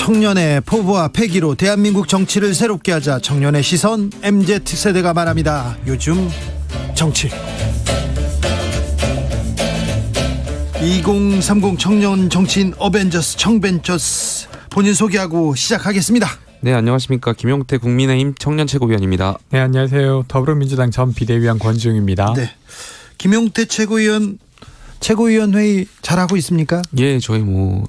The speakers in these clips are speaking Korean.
청년의 포부와 패기로 대한민국 정치를 새롭게 하자. 청년의 시선, MZ세대가 말합니다. 요즘 정치. 2030 청년 정치인 어벤져스 청벤져스 본인 소개하고 시작하겠습니다. 네, 안녕하십니까. 김용태 국민의힘 청년 최고위원입니다. 네, 안녕하세요. 더불어민주당 전 비대위원 권지웅입니다. 네, 김용태 최고위원 회의 잘하고 있습니까? 예, 저희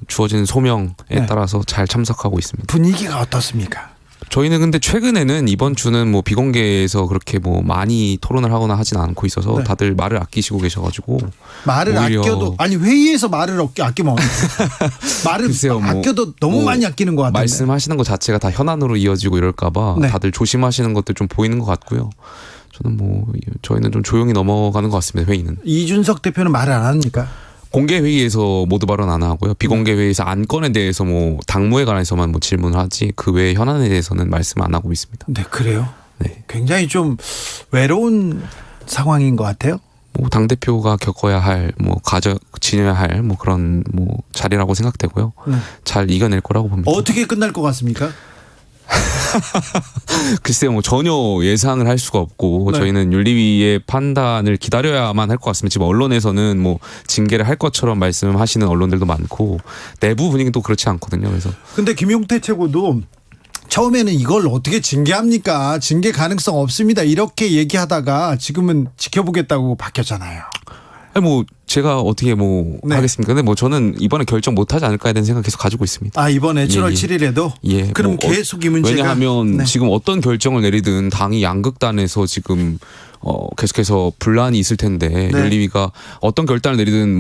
주어진 소명에 따라서 잘 참석하고 있습니다. 분위기가 어떻습니까? 저희는 근데 최근에는 이번 주는 비공개에서 그렇게 많이 토론을 하거나 하진 않고 있어서 다들 말을 아끼시고 계셔가지고 말을 아껴도 회의에서 말을 아끼면 말을 글쎄요, 아껴도 너무 많이 아끼는 것 같은데 말씀하시는 것 자체가 다 현안으로 이어지고 이럴까봐 다들 조심하시는 것들 좀 보이는 것 같고요. 저희는 좀 조용히 넘어가는 것 같습니다. 회의는. 이준석 대표는 말을 안 합니까? 공개 회의에서 모두 발언 안 하고요. 비공개 회의에서 안건에 대해서 당무에 관해서만 질문을 하지 그 외의 현안에 대해서는 말씀 안 하고 있습니다. 네, 그래요? 네. 굉장히 좀 외로운 상황인 것 같아요. 당 대표가 겪어야 할 지녀야 할 그런 자리라고 생각되고요. 잘 이겨낼 거라고 봅니다. 어떻게 끝날 것 같습니까? 글쎄요, 전혀 예상을 할 수가 없고 저희는 윤리위의 판단을 기다려야만 할 것 같습니다. 지금 언론에서는 징계를 할 것처럼 말씀하시는 언론들도 많고 내부 분위기도 그렇지 않거든요. 그래서 근데 김용태 최고도 처음에는 이걸 어떻게 징계합니까? 징계 가능성 없습니다. 이렇게 얘기하다가 지금은 지켜보겠다고 바뀌었잖아요. 제가 어떻게 하겠습니까? 근데 저는 이번에 결정 못하지 않을까에 대한 생각 계속 가지고 있습니다. 아, 이번에 7월 7일에도? 예. 그럼 계속 이 문제가. 왜냐하면 지금 어떤 결정을 내리든 당이 양극단에서 지금 계속해서 분란이 있을 텐데 윤리위가 어떤 결단을 내리든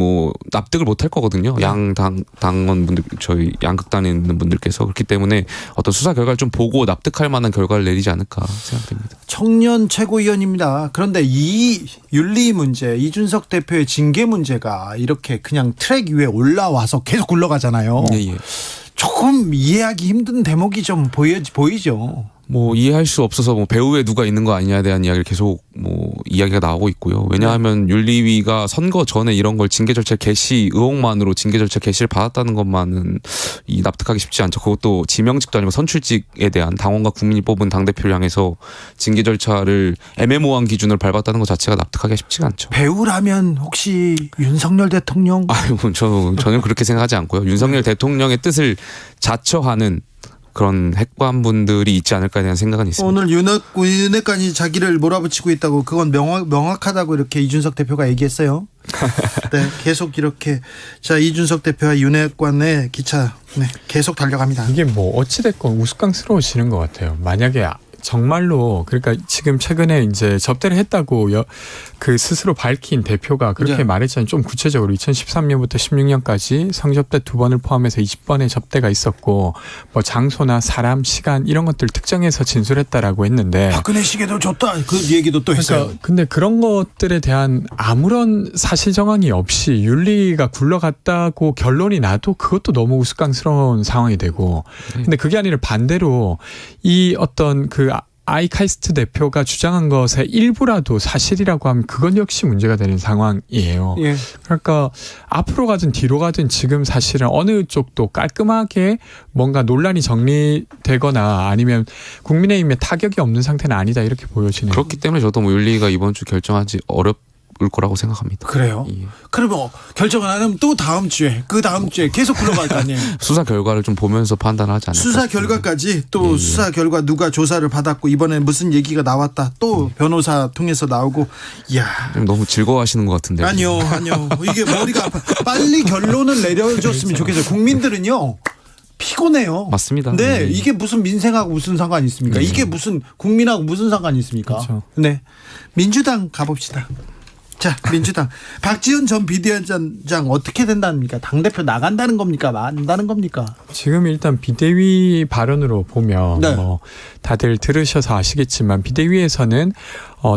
납득을 못할 거거든요. 양 당원분들, 저희 양극단에 있는 분들께서. 그렇기 때문에 어떤 수사 결과를 좀 보고 납득할 만한 결과를 내리지 않을까 생각됩니다. 청년 최고위원입니다. 그런데 이 윤리 문제, 이준석 대표의 징계 문제가 이렇게 그냥 트랙 위에 올라와서 계속 굴러가잖아요. 예. 조금 이해하기 힘든 대목이 좀 보이죠. 이해할 수 없어서 배후에 누가 있는 거 아니냐에 대한 이야기를 계속 이야기가 나오고 있고요. 왜냐하면 윤리위가 선거 전에 이런 걸 징계 절차 개시 의혹만으로 징계 절차 개시를 받았다는 것만은 납득하기 쉽지 않죠. 그것도 지명직도 아니고 선출직에 대한 당원과 국민이 뽑은 당대표를 향해서 징계 절차를 애매모호한 기준을 밟았다는 것 자체가 납득하기가 쉽지가 않죠. 배우라면 혹시 윤석열 대통령? 저는 그렇게 생각하지 않고요. 윤석열 대통령의 뜻을 자처하는 그런 핵관분들이 있지 않을까에 대한 생각은 있습니다. 오늘 윤핵관이 자기를 몰아붙이고 있다고, 그건 명확하다고 이렇게 이준석 대표가 얘기했어요. 네, 계속 이렇게 이준석 대표와 윤핵관의 기차 계속 달려갑니다. 이게 어찌됐건 우스꽝스러워지는 것 같아요. 만약에 정말로 그러니까 지금 최근에 이제 접대를 했다고 스스로 밝힌 대표가 그렇게 말했잖아요. 좀 구체적으로 2013년부터 16년까지 성접대 2번을 포함해서 20번의 접대가 있었고 장소나 사람, 시간 이런 것들 특정해서 진술했다라고 했는데 박근혜 시계도 줬다 그 얘기도 또 했어요. 근데 그런 것들에 대한 아무런 사실 정황이 없이 윤리가 굴러갔다고 결론이 나도 그것도 너무 우스꽝스러운 상황이 되고 근데 그게 아니라 반대로 이 어떤 아이카이스트 대표가 주장한 것의 일부라도 사실이라고 하면 그건 역시 문제가 되는 상황이에요. 예. 그러니까 앞으로 가든 뒤로 가든 지금 사실은 어느 쪽도 깔끔하게 뭔가 논란이 정리되거나 아니면 국민의힘에 타격이 없는 상태는 아니다 이렇게 보여지네요. 그렇기 때문에 저도 윤리가 이번 주 결정하지 을 거라고 생각합니다. 그래요? 예. 그러면 결정을 안 하면 또 다음 주에 그 다음 주에 계속 굴러갈 거 아니에요? 수사 결과를 좀 보면서 판단하지 않을까 수사 결과까지 또 수사 결과 누가 조사를 받았고 이번에 무슨 얘기가 나왔다 또 변호사 통해서 나오고 이야 너무 즐거워하시는 것 같은데. 아니요 이게 머리가 아파. 빨리 결론을 내려줬으면 좋겠어요. 국민들은요 피곤해요. 맞습니다. 네, 이게 무슨 민생하고 무슨 상관이 있습니까? 이게 무슨 국민하고 무슨 상관이 있습니까? 그렇죠. 네, 민주당 가봅시다. 자, 민주당 박지원 전 비대위원장 어떻게 된답니까? 당대표 나간다는 겁니까? 만다는 겁니까? 지금 일단 비대위 발언으로 보면 다들 들으셔서 아시겠지만 비대위에서는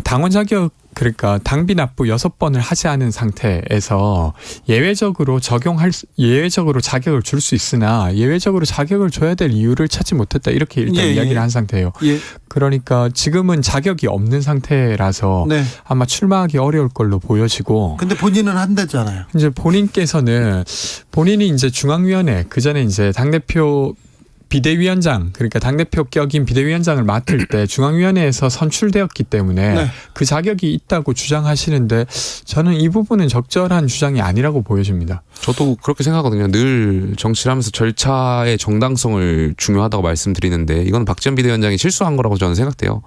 당원 자격 그러니까 당비 납부 6번을 하지 않은 상태에서 예외적으로 자격을 줄 수 있으나 예외적으로 자격을 줘야 될 이유를 찾지 못했다 이렇게 일단 이야기를 한 상태예요. 그러니까 지금은 자격이 없는 상태라서 아마 출마하기 어려울 걸로 보여지고. 근데 본인은 한다잖아요. 이제 본인이 이제 중앙위원회 그 전에 이제 당대표 비대위원장, 그러니까 당대표 격인 비대위원장을 맡을 때 중앙위원회에서 선출되었기 때문에 네. 그 자격이 있다고 주장하시는데 저는 이 부분은 적절한 주장이 아니라고 보여집니다. 저도 그렇게 생각하거든요. 늘 정치를 하면서 절차의 정당성을 중요하다고 말씀드리는데 이건 박지원 비대위원장이 실수한 거라고 저는 생각돼요.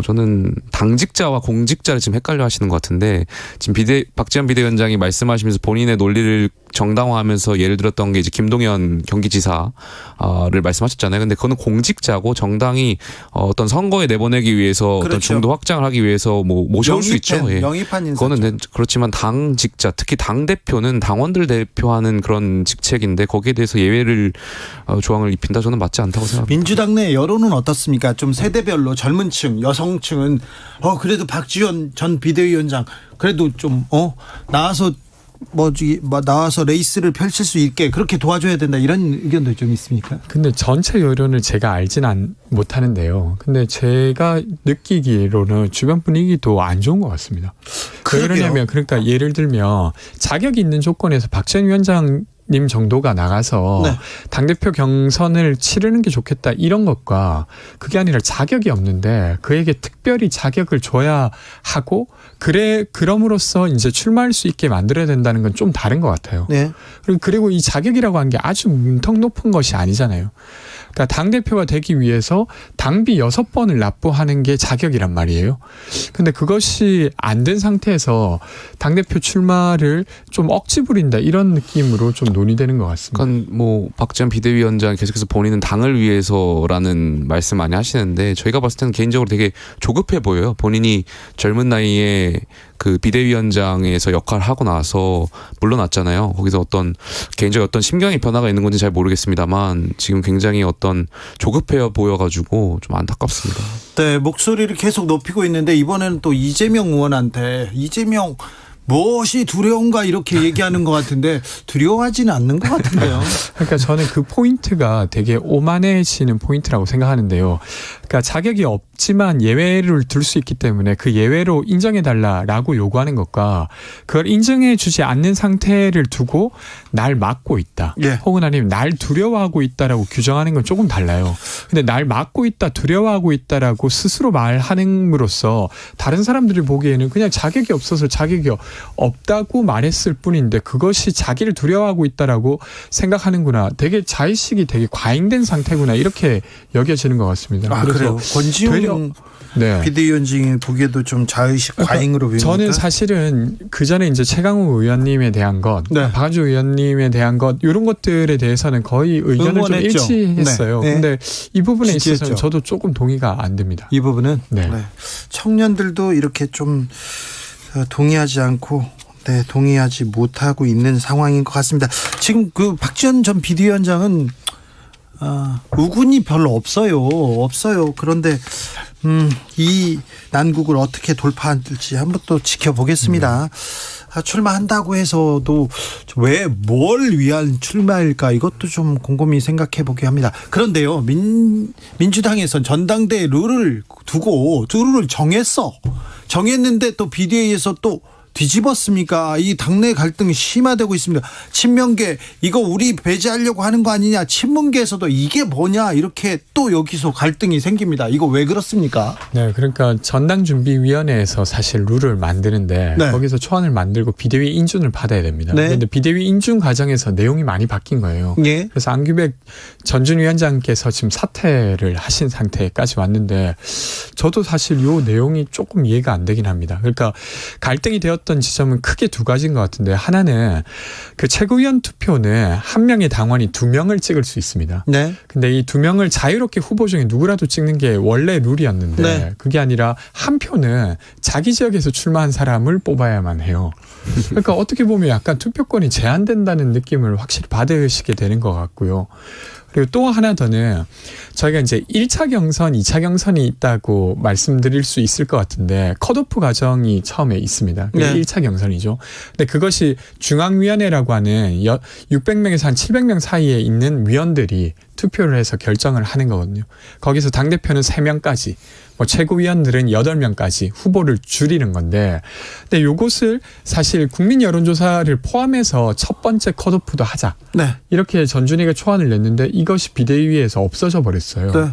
저는 당직자와 공직자를 지금 헷갈려 하시는 것 같은데 지금 박지원 비대위원장이 말씀하시면서 본인의 논리를 정당화하면서 예를 들었던 게 이제 김동연 경기지사를 말씀하셨잖아요. 근데 그거는 공직자고 정당이 어떤 선거에 내보내기 위해서 그렇죠. 어떤 중도 확장을 하기 위해서 뭐 모셔올 수 있죠. 예. 영입한 인사. 그거는 그렇지만 당직자, 특히 당 대표는 당원들 대표하는 그런 직책인데 거기에 대해서 예외를 조항을 입힌다 저는 맞지 않다고 생각합니다. 민주당 내 여론은 어떻습니까? 좀 세대별로 젊은층, 여성층은 그래도 박지원 전 비대위원장 그래도 좀 나와서 나와서 레이스를 펼칠 수 있게 그렇게 도와줘야 된다 이런 의견도 좀 있습니까? 근데 전체 여론을 제가 알지는 못하는데요. 근데 제가 느끼기로는 주변 분위기도 안 좋은 것 같습니다. 왜 그러냐면 그러니까 예를 들면 자격이 있는 조건에서 박지원 위원장 님 정도가 나가서 네. 당대표 경선을 치르는 게 좋겠다 이런 것과 그게 아니라 자격이 없는데 그에게 특별히 자격을 줘야 하고 그럼으로써 이제 출마할 수 있게 만들어야 된다는 건 좀 다른 것 같아요. 네. 그리고 이 자격이라고 한 게 아주 문턱 높은 것이 아니잖아요. 그러니까 당대표가 되기 위해서 당비 6번을 납부하는 게 자격이란 말이에요. 근데 그것이 안 된 상태에서 당대표 출마를 좀 억지 부린다 이런 느낌으로 좀 논의되는 것 같습니다. 그러니까 뭐 박지원 비대위원장 계속해서 본인은 당을 위해서라는 말씀 많이 하시는데 저희가 봤을 때는 개인적으로 되게 조급해 보여요. 본인이 젊은 나이에 그 비대위원장에서 역할을 하고 나서 물러났잖아요. 거기서 개인적인 어떤 심경의 변화가 있는 건지 잘 모르겠습니다만 지금 굉장히 어떤 조급해 보여가지고 좀 안타깝습니다. 네, 목소리를 계속 높이고 있는데 이번에는 또 이재명 의원한테 이재명 무엇이 두려운가 이렇게 얘기하는 것 같은데 두려워하지는 않는 것 같은데요. 그러니까 저는 그 포인트가 되게 오만해지는 포인트라고 생각하는데요. 그러니까 자격이 없지만 예외를 둘 수 있기 때문에 그 예외로 인정해달라라고 요구하는 것과 그걸 인정해주지 않는 상태를 두고 날 막고 있다. 예. 혹은 아니면 날 두려워하고 있다라고 규정하는 건 조금 달라요. 근데 날 막고 있다, 두려워하고 있다라고 스스로 말하는으로써 다른 사람들이 보기에는 그냥 자격이 없어서 자격이 없다고 말했을 뿐인데 그것이 자기를 두려워하고 있다라고 생각하는구나. 되게 자의식이 되게 과잉된 상태구나. 이렇게 여겨지는 것 같습니다. 그래요. 권지웅 비대위원장이 보기에도 좀 자의식 과잉으로 보입니까? 저는 사실은 그 전에 이제 최강욱 의원님에 대한 것, 네. 박한주 의원님에 대한 것 이런 것들에 대해서는 거의 의견을 응원했죠. 좀 일치했어요. 네. 근데 이 부분에 지지했죠. 있어서는 저도 조금 동의가 안 됩니다. 이 부분은 네. 청년들도 이렇게 좀 동의하지 않고 동의하지 못하고 있는 상황인 것 같습니다. 지금 그 박지원 전 비대위원장은 우군이 별로 없어요. 그런데 이 난국을 어떻게 돌파할지 한번 또 지켜보겠습니다. 출마한다고 해서도 뭘 위한 출마일까 이것도 좀 곰곰이 생각해보게 합니다. 그런데요, 민주당에선 전당대회 룰을 두고 룰을 정했는데 또 비대위에서 또 뒤집었습니까? 이 당내 갈등이 심화되고 있습니다. 친명계 이거 우리 배제하려고 하는 거 아니냐? 친문계에서도 이게 뭐냐? 이렇게 또 여기서 갈등이 생깁니다. 이거 왜 그렇습니까? 네, 그러니까 전당준비위원회에서 사실 룰을 만드는데 거기서 초안을 만들고 비대위 인준을 받아야 됩니다. 그런데 비대위 인준 과정에서 내용이 많이 바뀐 거예요. 네. 그래서 안규백 전준위원장께서 지금 사퇴를 하신 상태까지 왔는데 저도 사실 이 내용이 조금 이해가 안 되긴 합니다. 그러니까 갈등이 되었던 지점은 크게 두 가지인 것 같은데 하나는 그 최고위원 투표는 한 명의 당원이 2명을 찍을 수 있습니다. 네. 근데 이 2명을 자유롭게 후보 중에 누구라도 찍는 게 원래 룰이었는데 그게 아니라 한 표는 자기 지역에서 출마한 사람을 뽑아야만 해요. 그러니까 어떻게 보면 약간 투표권이 제한된다는 느낌을 확실히 받으시게 되는 것 같고요. 그리고 또 하나 더는 저희가 이제 1차 경선, 2차 경선이 있다고 말씀드릴 수 있을 것 같은데 컷오프 과정이 처음에 있습니다. 그게 1차 경선이죠. 근데 그것이 중앙위원회라고 하는 600명에서 한 700명 사이에 있는 위원들이 투표를 해서 결정을 하는 거거든요. 거기서 당대표는 3명까지, 뭐 최고위원들은 8명까지 후보를 줄이는 건데, 근데 요것을 사실 국민 여론조사를 포함해서 첫 번째 컷오프도 하자. 네. 이렇게 전준희가 초안을 냈는데 이것이 비대위에서 없어져 버렸어요. 네.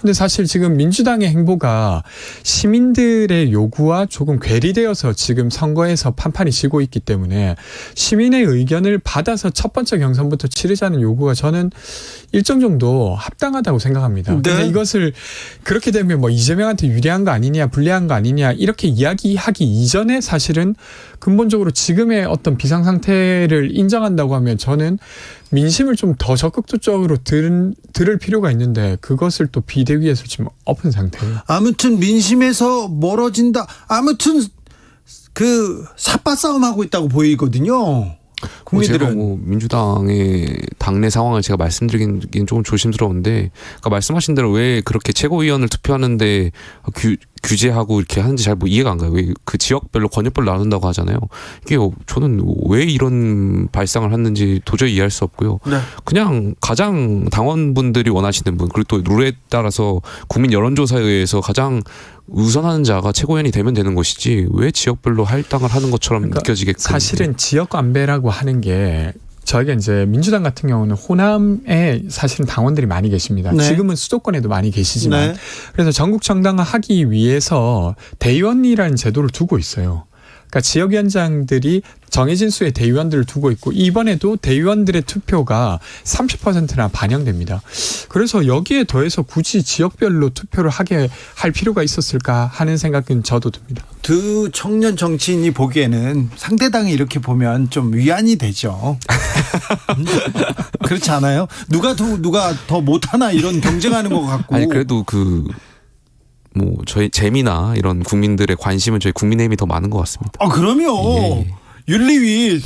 근데 사실 지금 민주당의 행보가 시민들의 요구와 조금 괴리되어서 지금 선거에서 판판이 지고 있기 때문에 시민의 의견을 받아서 첫 번째 경선부터 치르자는 요구가 저는 일정 정도 합당하다고 생각합니다. 네. 근데 이것을 그렇게 되면 뭐 이재명한테 유리한 거 아니냐, 불리한 거 아니냐 이렇게 이야기하기 이전에 사실은 근본적으로 지금의 어떤 비상 상태를 인정한다고 하면 저는 민심을 좀 더 적극적으로 들을 필요가 있는데 그것을 또 비대위에서 지금 엎은 상태예요. 아무튼 민심에서 멀어진다. 아무튼 그 삿바 싸움하고 있다고 보이거든요. 국민들은. 제가 뭐 민주당의 당내 상황을 제가 말씀드리긴 좀 조심스러운데, 그러니까 말씀하신 대로 왜 그렇게 최고위원을 투표하는데 규제하고 이렇게 하는지 잘 이해가 안 가요. 왜 그 지역별로 권역별로 나눈다고 하잖아요. 이게 저는 왜 이런 발상을 했는지 도저히 이해할 수 없고요. 네. 그냥 가장 당원분들이 원하시는 분, 그리고 또 룰에 따라서 국민 여론조사에 의해서 가장 우선하는 자가 최고위원이 되면 되는 것이지 왜 지역별로 할당을 하는 것처럼 그러니까 느껴지게끔. 사실은 지역 안배라고 하는 게 저희가 이제 민주당 같은 경우는 호남에 사실은 당원들이 많이 계십니다. 네. 지금은 수도권에도 많이 계시지만 네. 그래서 전국 정당화 하기 위해서 대의원이라는 제도를 두고 있어요. 그러니까 지역위원장들이 정해진 수의 대의원들을 두고 있고 이번에도 대의원들의 투표가 30%나 반영됩니다. 그래서 여기에 더해서 굳이 지역별로 투표를 하게 할 필요가 있었을까 하는 생각은 저도 듭니다. 두 청년 정치인이 보기에는 상대당이 이렇게 보면 좀 위안이 되죠. 그렇지 않아요? 누가 더 못하나 이런 경쟁하는 것 같고. 아니 그래도 뭐 저희 재미나 이런 국민들의 관심은 저희 국민의힘이 더 많은 것 같습니다. 그럼요. 예. 윤리위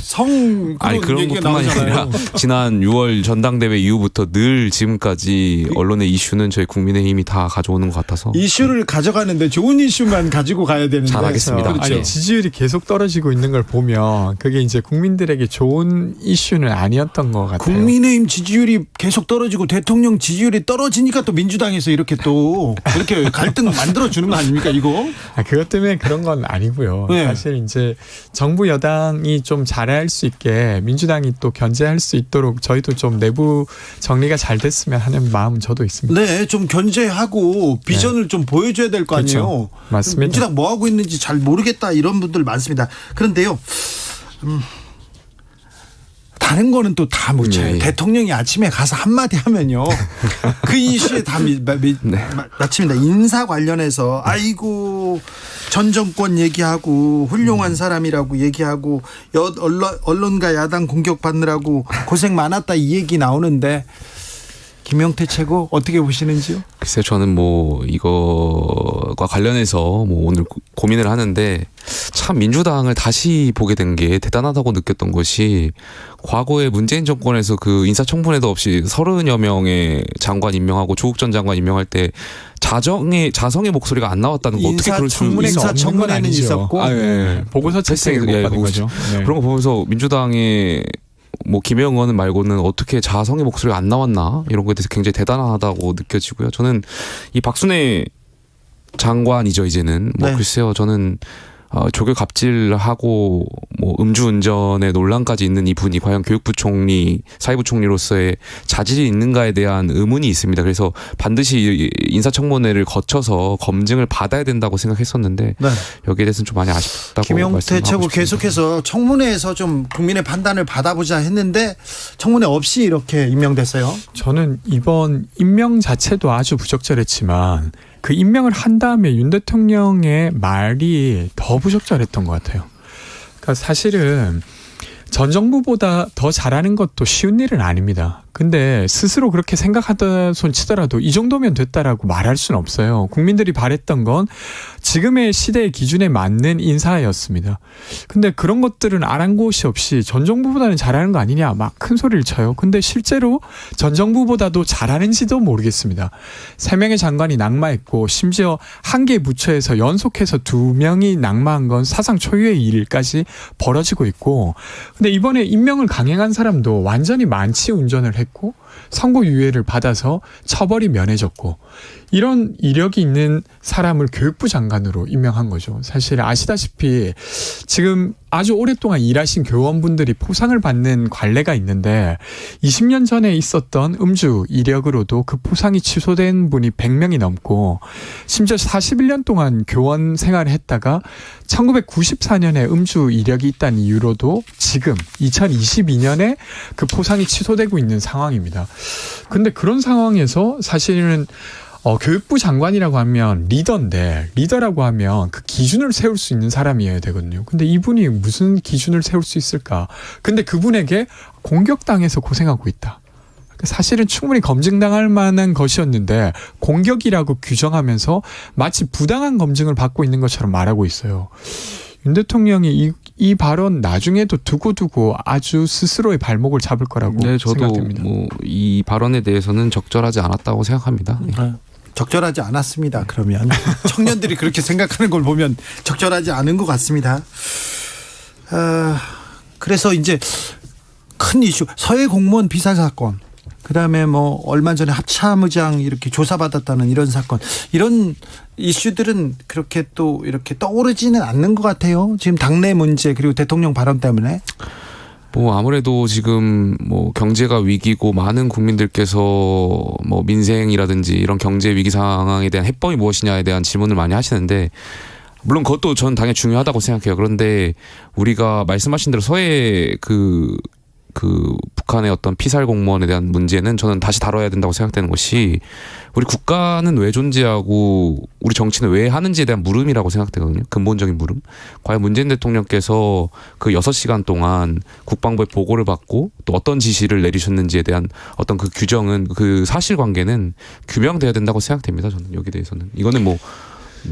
아니 그런 얘기가 것뿐만이 나오잖아요. 아니라 지난 6월 전당대회 이후부터 늘 지금까지 언론의 이슈는 저희 국민의힘이 다 가져오는 것 같아서 이슈를 가져가는데 좋은 이슈만 가지고 가야 되는데. 잘하겠습니다. 그렇죠. 아니, 지지율이 계속 떨어지고 있는 걸 보면 그게 이제 국민들에게 좋은 이슈는 아니었던 것 같아요. 국민의힘 지지율이 계속 떨어지고 대통령 지지율이 떨어지니까 또 민주당에서 이렇게 갈등 만들어 주는 거 아닙니까 이거? 그것 때문에 그런 건 아니고요. 네. 사실 이제 정부 여당이 좀 잘할 수 있게 민주당이 또 견제할 수 있도록 저희도 좀 내부 정리가 잘 됐으면 하는 마음은 저도 있습니다. 네, 좀 견제하고 비전을 좀 보여줘야 될 거 아니에요. 그렇죠. 맞습니다. 민주당 뭐 하고 있는지 잘 모르겠다 이런 분들 많습니다. 그런데요. 다른 거는 또 다 묻혀요. 네. 대통령이 아침에 가서 한마디 하면요. 그 이슈에 다 마칩니다. 인사 관련해서 아이고 전 정권 얘기하고 훌륭한 사람이라고 얘기하고 언론과 야당 공격받느라고 고생 많았다 이 얘기 나오는데 김용태 최고 어떻게 보시는지요? 글쎄요, 저는 뭐 이거과 관련해서 뭐 오늘 고민을 하는데 참 민주당을 다시 보게 된 게 대단하다고 느꼈던 것이 과거에 문재인 정권에서 그 인사청문회도 없이 30여 명의 장관 임명하고 조국 전 장관 임명할 때 자성의 목소리가 안 나왔다는 거 어떻게 그럴 수 인사청문회는 있었고 예. 보고서 채택을 못 받은 거죠. 네. 그런 거 보면서 민주당의 뭐 김영원은 말고는 어떻게 자성의 목소리가 안 나왔나 이런 거에 대해서 굉장히 대단하다고 느껴지고요. 저는 이 박순애 장관이죠 이제는 뭐 네. 글쎄요 저는 조교 갑질하고 뭐 음주운전의 논란까지 있는 이분이 과연 교육부총리, 사회부총리로서의 자질이 있는가에 대한 의문이 있습니다. 그래서 반드시 인사청문회를 거쳐서 검증을 받아야 된다고 생각했었는데 네. 여기에 대해서는 좀 많이 아쉽다고 김용태 말씀하고 최고 싶습니다. 계속해서 청문회에서 좀 국민의 판단을 받아보자 했는데 청문회 없이 이렇게 임명됐어요. 저는 이번 임명 자체도 아주 부적절했지만 그 임명을 한 다음에 윤 대통령의 말이 더 부적절했던 것 같아요. 그러니까 사실은 전 정부보다 더 잘하는 것도 쉬운 일은 아닙니다. 근데 스스로 그렇게 생각하다 손 치더라도 이 정도면 됐다라고 말할 수는 없어요. 국민들이 바랬던 건 지금의 시대의 기준에 맞는 인사였습니다. 근데 그런 것들은 아랑곳이 없이 전 정부보다는 잘하는 거 아니냐 막 큰 소리를 쳐요. 근데 실제로 전 정부보다도 잘하는지도 모르겠습니다. 3명의 장관이 낙마했고 심지어 한 개 부처에서 연속해서 2명이 낙마한 건 사상 초유의 일까지 벌어지고 있고 근데 이번에 임명을 강행한 사람도 완전히 만취 운전을 했고 선고유예를 받아서 처벌이 면해졌고 이런 이력이 있는 사람을 교육부 장관으로 임명한 거죠. 사실 아시다시피 지금 아주 오랫동안 일하신 교원분들이 포상을 받는 관례가 있는데 20년 전에 있었던 음주 이력으로도 그 포상이 취소된 분이 100명이 넘고 심지어 41년 동안 교원 생활을 했다가 1994년에 음주 이력이 있다는 이유로도 지금 2022년에 그 포상이 취소되고 있는 상황입니다. 근데 그런 상황에서 사실은 교육부 장관이라고 하면 리더인데 리더라고 하면 그 기준을 세울 수 있는 사람이어야 되거든요. 근데 이분이 무슨 기준을 세울 수 있을까? 근데 그분에게 공격당해서 고생하고 있다. 사실은 충분히 검증당할 만한 것이었는데 공격이라고 규정하면서 마치 부당한 검증을 받고 있는 것처럼 말하고 있어요. 윤 대통령이 이 발언 나중에도 두고두고 아주 스스로의 발목을 잡을 거라고 네, 저도 생각됩니다. 이 발언에 대해서는 적절하지 않았다고 생각합니다. 네. 적절하지 않았습니다. 그러면 청년들이 그렇게 생각하는 걸 보면 적절하지 않은 것 같습니다. 그래서 이제 큰 이슈 서해 공무원 비사 사건, 그다음에 뭐 얼마 전에 합참의장 이렇게 조사받았다는 이런 사건, 이런 이슈들은 그렇게 또 이렇게 떠오르지는 않는 것 같아요. 지금 당내 문제 그리고 대통령 발언 때문에. 아무래도 지금 경제가 위기고 많은 국민들께서 민생이라든지 이런 경제 위기 상황에 대한 해법이 무엇이냐에 대한 질문을 많이 하시는데, 물론 그것도 전 당연히 중요하다고 생각해요. 그런데 우리가 말씀하신 대로 서해 그 북한의 어떤 피살 공무원에 대한 문제는 저는 다시 다뤄야 된다고 생각되는 것이, 우리 국가는 왜 존재하고 우리 정치는 왜 하는지에 대한 물음이라고 생각되거든요. 근본적인 물음. 과연 문재인 대통령께서 그 6시간 동안 국방부의 보고를 받고 또 어떤 지시를 내리셨는지에 대한 어떤 그 규정은, 그 사실관계는 규명돼야 된다고 생각됩니다. 저는 여기 대해서는. 이거는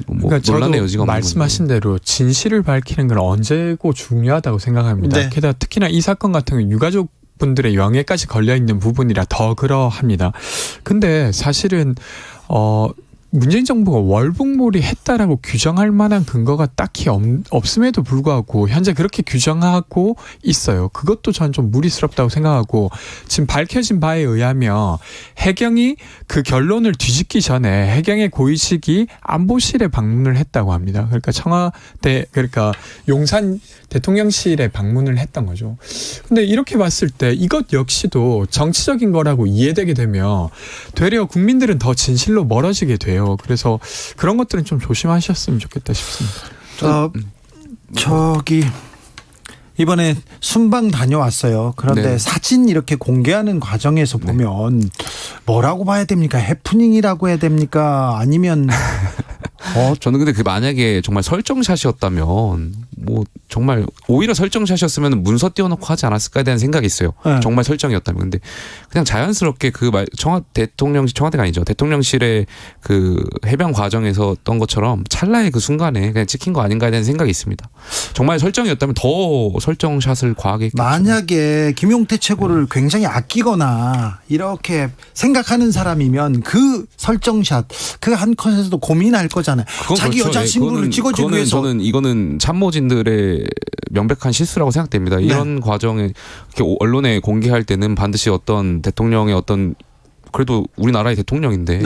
그러니까 논란의 여지가 없는 말씀하신 대로 진실을 밝히는 건 언제고 중요하다고 생각합니다. 네. 게다가 특히나 이 사건 같은 경우 유가족 분들의 영예까지 걸려있는 부분이라 더 그러합니다. 근데 사실은 문재인 정부가 월북몰이 했다라고 규정할 만한 근거가 딱히 없음에도 불구하고 현재 그렇게 규정하고 있어요. 그것도 전 좀 무리스럽다고 생각하고, 지금 밝혀진 바에 의하면 해경이 그 결론을 뒤집기 전에 해경의 고위직이 안보실에 방문을 했다고 합니다. 그러니까 그러니까 용산 대통령실에 방문을 했던 거죠. 근데 이렇게 봤을 때 이것 역시도 정치적인 거라고 이해되게 되면 되려 국민들은 더 진실로 멀어지게 돼요. 그래서 그런 것들은 좀 조심하셨으면 좋겠다 싶습니다. 이번에 순방 다녀왔어요. 그런데 네. 사진 이렇게 공개하는 과정에서 보면 뭐라고 봐야 됩니까? 해프닝이라고 해야 됩니까? 아니면 저는 근데 만약에 정말 설정샷이었다면, 정말 오히려 설정샷이었으면 문서 띄워놓고 하지 않았을까에 대한 생각이 있어요. 네. 정말 설정이었다면. 근데 그냥 자연스럽게 청와대가 아니죠. 대통령실의 그 해병 과정에서 어떤 것처럼 찰나의 그 순간에 그냥 찍힌 거 아닌가에 대한 생각이 있습니다. 정말 설정이었다면 더 설정샷을 과하게 했겠죠. 만약에 김용태 최고를 굉장히 아끼거나 이렇게 생각하는 사람이면 그 설정샷 그 한 컷에서도 고민할 거잖아요. 자기 그렇죠. 여자친구를 찍어주기 위해서. 저는 이거는 참모진들의 명백한 실수라고 생각됩니다. 이런 과정에 이렇게 언론에 공개할 때는 반드시 어떤 대통령의 어떤, 그래도 우리나라의 대통령인데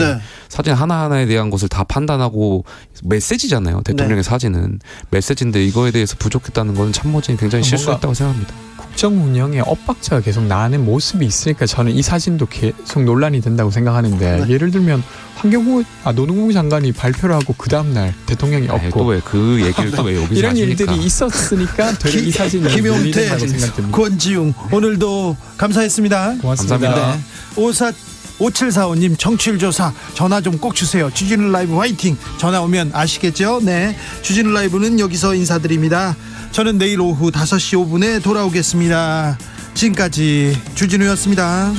사진 하나하나에 대한 것을 다 판단하고, 메시지잖아요. 대통령의 사진은 메시지인데 이거에 대해서 부족했다는 것은 참모진이 굉장히 실수했다고 생각합니다. 국정 운영에 엇박자가 계속 나는 모습이 있으니까 저는 이 사진도 계속 논란이 된다고 생각하는데, 예를 들면 노동부 장관이 발표를 하고 그 다음날 대통령이 없고, 또 왜 그 얘기를 또 왜 여기서 이런 하십니까? 일들이 있었으니까 되려 이 사진이 김용태, 생각됩니다. 권지웅 오늘도 감사했습니다. 고맙습니다. 감사합니다. 5745님 청취율 조사 전화 좀 꼭 주세요. 주진우 라이브 화이팅. 전화 오면 아시겠죠? 네, 주진우 라이브는 여기서 인사드립니다. 저는 내일 오후 5시 5분에 돌아오겠습니다. 지금까지 주진우였습니다.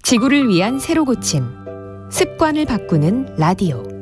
지구를 위한 새로 고침 습관을 바꾸는 라디오.